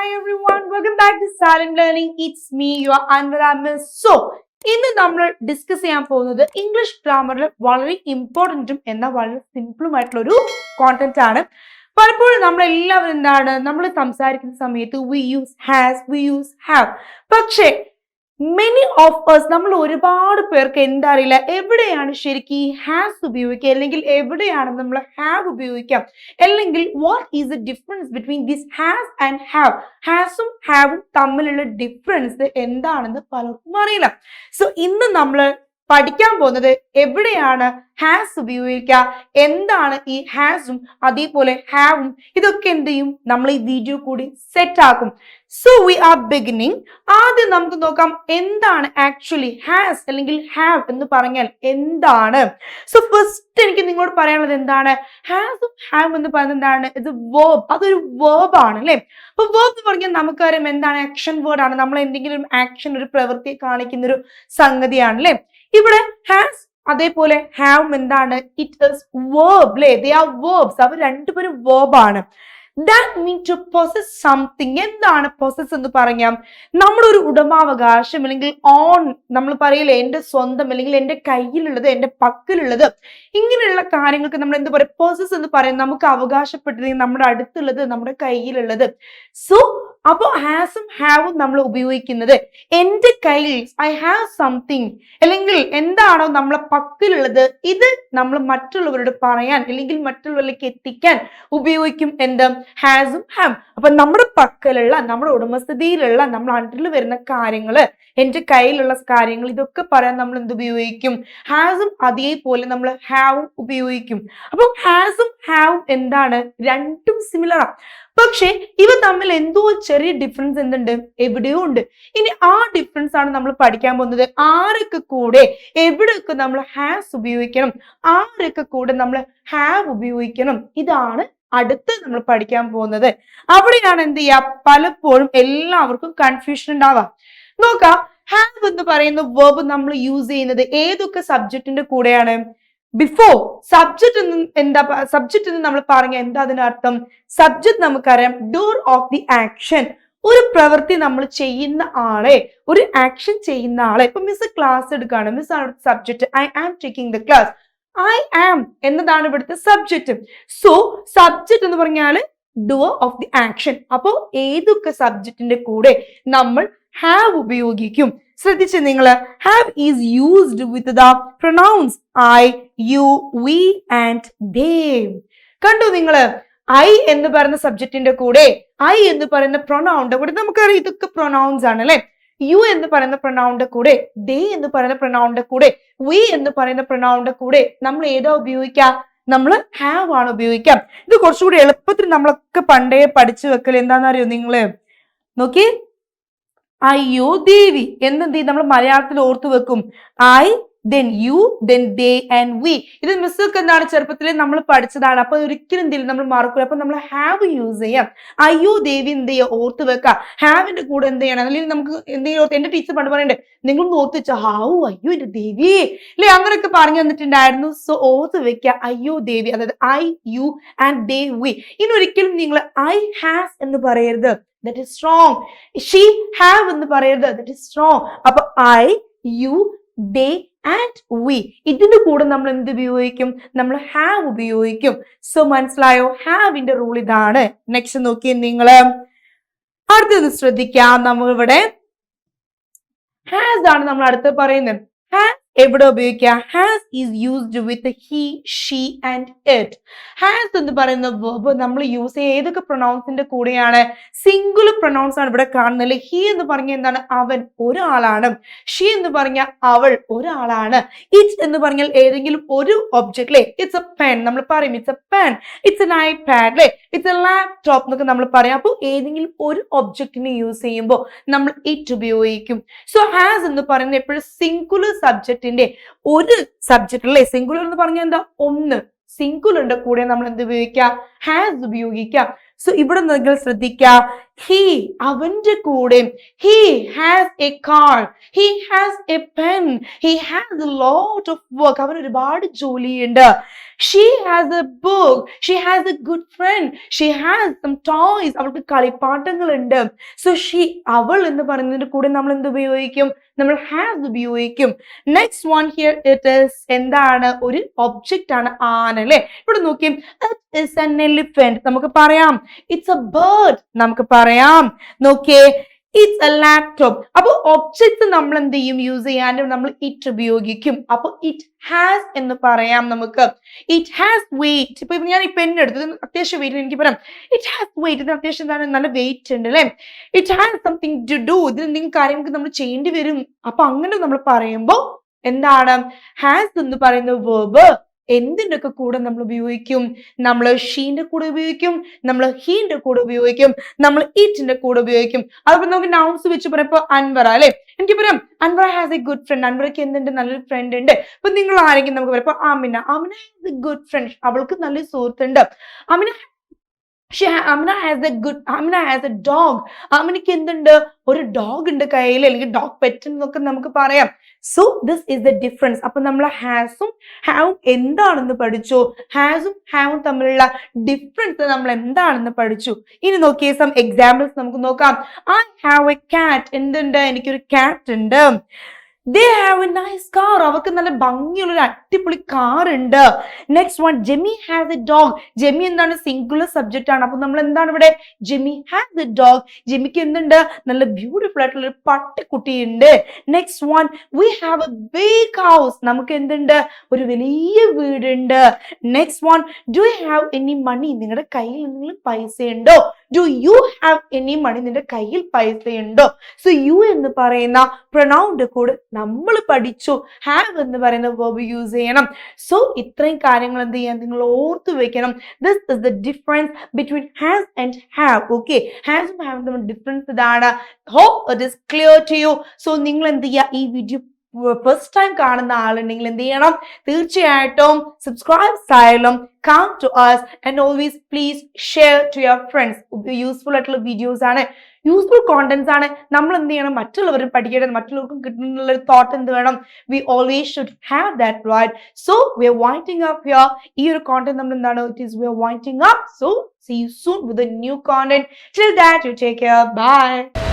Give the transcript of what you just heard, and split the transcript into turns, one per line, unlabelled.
Hi everyone, welcome back to Silent Learning. It's me, your Anvara Miss. So, ഇന്ന് നമ്മൾ discuss ചെയ്യാൻ പോകുന്നത് English ഗ്രാമറിൽ വളരെ ഇമ്പോർട്ടൻറ്റും എന്നാൽ വളരെ സിമ്പിളും ആയിട്ടുള്ള ഒരു കോണ്ടന്റ് ആണ്. പലപ്പോഴും നമ്മൾ എല്ലാവരും എന്താണ് നമ്മൾ സംസാരിക്കുന്ന സമയത്ത് we use has, we use have. പക്ഷേ മെനി ഓഫ് us നമ്മൾ ഒരുപാട് പേർക്ക് എന്താ അറിയില്ല എവിടെയാണ് ശരിക്കും ഈ ഹാസ് ഉപയോഗിക്കുക അല്ലെങ്കിൽ എവിടെയാണ് നമ്മൾ ഹാവ് ഉപയോഗിക്കാം അല്ലെങ്കിൽ what is the difference between this has and have ഹാസും ഹാവും തമ്മിലുള്ള ഡിഫറൻസ് എന്താണെന്ന് പലർക്കും അറിയില്ല. സോ ഇന്ന് നമ്മൾ പഠിക്കാൻ പോകുന്നത് എവിടെയാണ് ഹാസ് ഉപയോഗിക്കുക, എന്താണ് ഈ ഹാസും അതേപോലെ ഹാവും, ഇതൊക്കെ എന്ത് ചെയ്യും നമ്മൾ ഈ വീഡിയോ കൂടി സെറ്റ് ആക്കും. So we are beginning. ആദ്യം നമുക്ക് നോക്കാം എന്താണ് ആക്ച്വലി ഹാസ് അല്ലെങ്കിൽ ഹാവ് എന്ന് പറഞ്ഞാൽ എന്താണ്. സോ ഫസ്റ്റ് എനിക്ക് നിങ്ങളോട് പറയാനുള്ളത് എന്താണ്, ഹാസും ഹാവും എന്ന് പറയുന്നത് എന്താണ്, ഇത് വേർബ്, അതൊരു വേർബ് ആണ് അല്ലെ. അപ്പൊ വേർബ് എന്ന് പറഞ്ഞാൽ നമുക്കറിയാം എന്താണ്, ആക്ഷൻ വേർഡ് ആണ്, നമ്മൾ എന്തെങ്കിലും ആക്ഷൻ ഒരു പ്രവൃത്തി കാണിക്കുന്ന ഒരു സംഗതിയാണ് അല്ലെ. ഇവിടെ ഹാസ് അതേപോലെ ഹാവ് എന്താണ്, ഇറ്റ് ഈസ് വേർബ് അല്ലെ, ദേ ആർ വേർബ്സ്, അവർ രണ്ടുപേരും വേർബ് ആണ്. That mean to possess something. എന്താണ് പൊസസ് എന്ന് പറഞ്ഞാൽ നമ്മളൊരു ഉടമാവകാശം അല്ലെങ്കിൽ ഓൺ, നമ്മൾ പറയില്ലേ എന്റെ സ്വന്തം അല്ലെങ്കിൽ എന്റെ കയ്യിലുള്ളത് എന്റെ പക്കലുള്ളത്, ഇങ്ങനെയുള്ള കാര്യങ്ങൾക്ക് നമ്മൾ എന്ത് പറയും, പൊസസ് എന്ന് പറയും. നമുക്ക് അവകാശപ്പെട്ടത് നമ്മുടെ അടുത്തുള്ളത് നമ്മുടെ കയ്യിലുള്ളത്. സോ അപ്പോ ഹാസും ഹാവും നമ്മൾ ഉപയോഗിക്കുന്നത് എന്റെ കയ്യിൽ, ഐ ഹാവ് സംതിങ്, അല്ലെങ്കിൽ എന്താണോ നമ്മളെ പക്കലുള്ളത് ഇത് നമ്മൾ മറ്റുള്ളവരോട് പറയാൻ അല്ലെങ്കിൽ മറ്റുള്ളവരിലേക്ക് എത്തിക്കാൻ ഉപയോഗിക്കും എന്ത്, ഹാസും ഹാവും. അപ്പൊ നമ്മുടെ പക്കലുള്ള നമ്മുടെ ഉടമസ്ഥതയിലുള്ള നമ്മുടെ അണ്ടറിൽ വരുന്ന കാര്യങ്ങള്, എന്റെ കയ്യിലുള്ള കാര്യങ്ങൾ, ഇതൊക്കെ പറയാൻ നമ്മൾ എന്ത് ഉപയോഗിക്കും, ഹാസും അതേപോലെ നമ്മൾ ഹാവും ഉപയോഗിക്കും. അപ്പൊ ഹാസും ഹാവും എന്താണ്, രണ്ടും സിമിലറാണ്. പക്ഷെ ഇവ തമ്മിൽ എന്തോ ചെറിയ ഡിഫറൻസ് എന്തുണ്ട്, എവിടെയോ ഉണ്ട്. ഇനി ആ ഡിഫറൻസ് ആണ് നമ്മൾ പഠിക്കാൻ പോകുന്നത്. ആരൊക്കെ കൂടെ എവിടെയൊക്കെ നമ്മൾ ഹാസ് ഉപയോഗിക്കണം, ആരൊക്കെ കൂടെ നമ്മൾ ഹാവ് ഉപയോഗിക്കണം, ഇതാണ് അടുത്ത് നമ്മൾ പഠിക്കാൻ പോകുന്നത്. അവിടെയാണ് എന്ത് ചെയ്യുക, പലപ്പോഴും എല്ലാവർക്കും കൺഫ്യൂഷൻ ഉണ്ടാവാം. നോക്കാം, ഹാവ് എന്ന് പറയുന്ന വേർബ് നമ്മൾ യൂസ് ചെയ്യുന്നത് ഏതൊക്കെ സബ്ജക്റ്റിന്റെ കൂടെയാണ്. ബിഫോർ സബ്ജക്റ്റ് എന്താ, സബ്ജക്റ്റ് എന്ന് നമ്മൾ പറഞ്ഞ എന്താ അതിനർത്ഥം, സബ്ജക്റ്റ് നമുക്കറിയാം ഡൂർ ഓഫ് ദി ആക്ഷൻ, ഒരു പ്രവൃത്തി നമ്മൾ ചെയ്യുന്ന ആളെ, ഒരു ആക്ഷൻ ചെയ്യുന്ന ആളെ. ഇപ്പൊ മിസ് ക്ലാസ് എടുക്കുകയാണ്, മിസ് ആണ് subject, I am taking the class, I am എന്നതാണ് ഇവിടുത്തെ സബ്ജക്റ്റ്. സോ സബ്ജക്റ്റ് എന്ന് പറഞ്ഞാൽ ഡൂർ ഓഫ് ദി ആക്ഷൻ. അപ്പോ ഏതൊക്കെ സബ്ജക്റ്റിന്റെ കൂടെ നമ്മൾ ഹാവ് ഉപയോഗിക്കും. ശ്രദ്ധിച്ച് നിങ്ങൾ, have is used with the pronouns I, you, we and they. കണ്ടു നിങ്ങള്, ഐ എന്ന് പറയുന്ന സബ്ജക്റ്റിന്റെ കൂടെ, ഐ എന്ന് പറയുന്ന പ്രൊനൗണിന്റെ കൂടെ, നമുക്കറിയാം ഇതൊക്കെ പ്രൊനൗൺസ് ആണ് അല്ലെ. യു എന്ന് പറയുന്ന പ്രൊനൗണിന്റെ കൂടെ, ദേ എന്ന് പറയുന്ന പ്രൊനൗണിന്റെ കൂടെ, വി എന്ന് പറയുന്ന പ്രൊനൗണിന്റെ കൂടെ നമ്മൾ ഏതാ ഉപയോഗിക്കാം, നമ്മൾ ഹാവ് ആണ് ഉപയോഗിക്കാം. ഇത് കുറച്ചുകൂടി എളുപ്പത്തിൽ നമ്മളൊക്കെ പണ്ടേ പഠിച്ചു വെക്കൽ എന്താണെന്നറിയോ നിങ്ങള്, നോക്കി, അയ്യോ ദേവി എന്നെന്ത് ചെയ്യും നമ്മൾ മലയാളത്തിൽ ഓർത്തു വെക്കും, I, then you, then they and we. ഇത് മിസ്സൊക്കെ എന്താണ് ചെറുപ്പത്തിൽ നമ്മൾ പഠിച്ചതാണ്. അപ്പൊ ഒരിക്കലും എന്തെങ്കിലും നമ്മൾ മറക്കൂല. അപ്പൊ നമ്മൾ ഹാവ് യൂസ് ചെയ്യാം. അയ്യോ ദേവി എന്ത് ചെയ്യുക, ഓർത്ത് വെക്കാം. ഹാവിന്റെ കൂടെ എന്ത് ചെയ്യണം, അല്ലെങ്കിൽ നമുക്ക് എന്തെങ്കിലും എന്റെ ടീച്ചർ പണ്ട് പറയണ്ടേ, നിങ്ങളൊന്ന് ഓർത്ത് വെച്ചാ ഹാവു അയ്യോ എന്റെ ദേവി അല്ലെ, അങ്ങനെയൊക്കെ പറഞ്ഞു തന്നിട്ടുണ്ടായിരുന്നു. സോ ഓർത്ത് വെക്കുക അയ്യോ ദേവി, അതായത് I, you and they, we. ഇനി ഒരിക്കലും നിങ്ങൾ ഐ ഹാസ് എന്ന് പറയരുത്, that is wrong. She have എന്ന് പറയരുത്, that is wrong. അപ്പൊ I, you, they and we, ഇതിന്റെ കൂടെ നമ്മൾ എന്ത് ഉപയോഗിക്കും, നമ്മൾ have ഉപയോഗിക്കും. സോ മനസ്സിലായോ, ഹാവിന്റെ റൂൾ ഇതാണ്. നെക്സ്റ്റ് നോക്കിയേ നിങ്ങള്, അടുത്തത് ശ്രദ്ധിക്കാം. നമ്മൾ ഇവിടെ ഹാസ് ആണ് നമ്മൾ അടുത്ത് പറയുന്നത്. ഹാസ് എവിടെ ഉപയോഗിക്കുക, has is used with he, she and it. Has എന്ന് പറയുന്ന വേർബ് നമ്മൾ യൂസ് ചെയ്യുക ഏതൊക്കെ പ്രൊനൗൺസിന്റെ കൂടെയാണ്, സിംഗുലർ പ്രൊനൗൺസ് ആണ് ഇവിടെ കാണുന്നത്. ഹി എന്ന് പറഞ്ഞ എന്താണ്, അവൻ ഒരാളാണ്. ഷീ എന്ന് പറഞ്ഞാൽ അവൾ ഒരാളാണ്. ഇറ്റ് എന്ന് പറഞ്ഞാൽ ഏതെങ്കിലും ഒരു ഒബ്ജക്ട് അല്ലെ, ഇറ്റ്സ് എ പെൻ, നമ്മൾ പറയും it's A pen, it's an iPad അല്ലെ, ഇറ്റ്സ് എ ലാപ്ടോപ്പ് എന്നൊക്കെ നമ്മൾ പറയാം. അപ്പോൾ ഏതെങ്കിലും ഒരു ഒബ്ജക്റ്റിനെ യൂസ് ചെയ്യുമ്പോൾ നമ്മൾ ഇറ്റ് ഉപയോഗിക്കും. സോ ഹാസ് എന്ന് പറയുന്നത് എപ്പോഴും സിംഗുലർ സബ്ജക്റ്റിന്റെ ഒരു സബ്ജക്ട് അല്ലെ. സിംഗുലർ എന്ന് പറഞ്ഞാൽ എന്താ, ഒന്ന്, സിംഗുലറിന്റെ കൂടെ നമ്മൾ എന്ത് ഉപയോഗിക്കാം, ഹാസ് ഉപയോഗിക്കാം. സോ ഇവിടെ നിങ്ങൾ ശ്രദ്ധിക്കുക, he അവന്റെ കൂടെ he has a car, he has a pen, he has a lot of work. അവൻ ഒരുപാട് ജോലിയുണ്ട്. she has a book, she has a good friend, she has some toys. അവൾക്ക് കളിപ്പാട്ടങ്ങളുണ്ട്. so she അവൾ എന്ന് പറയുന്നതിന്റെ കൂടെ നമ്മൾ എന്ത് ഉപയോഗിക്കും? നമ്മൾ has ഉപയോഗിക്കും. Next one here it is എന്താണ്? ഒരു ഒബ്ജക്റ്റ് ആണ് ആന അല്ലെ. ഇവിടെ നോക്കി, it is an elephant നമുക്ക് പറയാം. it's a bird നമുക്ക് പറയാം. നോക്കിയേ, it's a laptop. അപ്പൊ ഒബ്ജക്റ്റ് നമ്മൾ എന്ത് ചെയ്യും? യൂസ് ചെയ്യാൻ നമ്മൾ it ഉപയോഗിക്കും. അപ്പൊ it has എന്ന് പറയാം നമുക്ക്. it has weight. ഇപ്പൊ ഞാൻ ഈ പെൻ എടുത്തു, അത്യാവശ്യം വെയിറ്റ്, എനിക്ക് പറയാം it has weight. ഇതിന് അത്യാവശ്യം എന്താണ്? നല്ല വെയിറ്റ് ഉണ്ട് അല്ലെ. it has something to do. ഇതിന് എന്തെങ്കിലും കാര്യങ്ങൾക്ക് നമ്മൾ ചെയ്യേണ്ടി വരും. അപ്പൊ അങ്ങനെ നമ്മൾ പറയുമ്പോ എന്താണ്? has എന്ന് പറയുന്ന verb എന്തിന്റെ ഒക്കെ കൂടെ നമ്മൾ ഉപയോഗിക്കും? നമ്മൾ ഷീന്റെ കൂടെ ഉപയോഗിക്കും, നമ്മൾ ഹീന്റെ കൂടെ ഉപയോഗിക്കും, നമ്മൾ ഇറ്റിന്റെ കൂടെ ഉപയോഗിക്കും. അതുപോലെ നമുക്ക് നൗൺസ് വെച്ച് പറയുമ്പോ അൻവറ അല്ലെ, എനിക്ക് പറയാം അൻവറ ഹാസ് എ ഗുഡ് ഫ്രണ്ട്. അൻവറയ്ക്ക് എന്തുണ്ട്? നല്ലൊരു ഫ്രണ്ട് ഉണ്ട്. ഇപ്പൊ നിങ്ങൾ ആരെങ്കിലും നമുക്ക് പറയാം, ഇപ്പൊ Amina has A good friend, അവൾക്ക് നല്ലൊരു സുഹൃത്തുണ്ട്. Amina has a dog. അമിനയ്ക്ക് എന്തുണ്ട്? ഒരു ഡോഗ് ഉണ്ട് കയ്യിൽ, അല്ലെങ്കിൽ ഡോഗ് പെറ്റ് എന്നൊക്കെ നമുക്ക് പറയാം. So this is the difference. അപ്പൊ നമ്മൾ ഹാസും ഹാവും എന്താണെന്ന് പഠിച്ചു, ഹാസും ഹാവും തമ്മിലുള്ള ഡിഫറൻസ് നമ്മൾ എന്താണെന്ന് പഠിച്ചു. ഇനി നോക്കിയേ, സം എക്സാമ്പിൾസ് നമുക്ക് നോക്കാം. I have a cat. എന്തുണ്ട്? എനിക്കൊരു കാറ്റ് ഉണ്ട്. they have a nice car. അവർക്ക് നല്ല ഭംഗിയുള്ള ഒരു അടിപൊളി കാർ ഉണ്ട്. Next one, Jamie has a dog. Jamie എന്താണ്? സിംഗുലർ സബ്ജക്റ്റ് ആണ്. അപ്പൊ നമ്മൾ എന്താണ് ഇവിടെ? Jamie has a dog. ജെമിക്ക് എന്തുണ്ട്? നല്ല ബ്യൂട്ടിഫുൾ ആയിട്ടുള്ള ഒരു പട്ടിക്കുട്ടി ഉണ്ട്. Next one, we have a big house. നമുക്ക് എന്തുണ്ട്? ഒരു വലിയ വീടുണ്ട്. Next one, do you have any money? നിങ്ങളുടെ കയ്യിൽ എന്തെങ്കിലും പൈസ ഉണ്ടോ? do you have any money? നിന്റെ കയ്യിൽ പൈസ ഉണ്ടോ? സോ യു എന്ന് പറയുന്ന പ്രൊനൗണിന്റെ കൂടെ നമ്മൾ പഠിച്ചു ഹാവ് എന്ന് പറയുന്ന വെർബ് യൂസ് ചെയ്യണം. സോ ഇത്രയും കാര്യങ്ങൾ എന്ത് ചെയ്യാൻ നിങ്ങൾ ഓർത്തു വെക്കണം. This is the difference between has and have. Okay, ഹാസും ഹാവും തമ്മിൽ ഡിഫറൻസ് ഇതാണ്. Hope it is clear to you. So നിങ്ങൾ എന്ത് ചെയ്യുക, ഈ വീഡിയോ ഫസ്റ്റ് ടൈം കാണുന്ന ആളുണ്ടെങ്കിൽ എന്ത് ചെയ്യണം? തീർച്ചയായിട്ടും subscribe XYLEM, come to us, and always please share to your friends. Useful ആയിട്ടുള്ള വീഡിയോസ് ആണ്, യൂസ്ഫുൾ കോണ്ടന്റ്സ് ആണ്. നമ്മൾ എന്ത് ചെയ്യണം? മറ്റുള്ളവരും പഠിക്കേണ്ടത്, മറ്റുള്ളവർക്കും കിട്ടുന്നുള്ള ഒരു തോട്ട് എന്ത് വേണം? we always should have that, right? so we are winding up here. ഈ ഒരു കോണ്ടന്റ് നമ്മൾ എന്താണ്? it is we are winding up. so see you soon with a new content. Till that, you take care. Bye.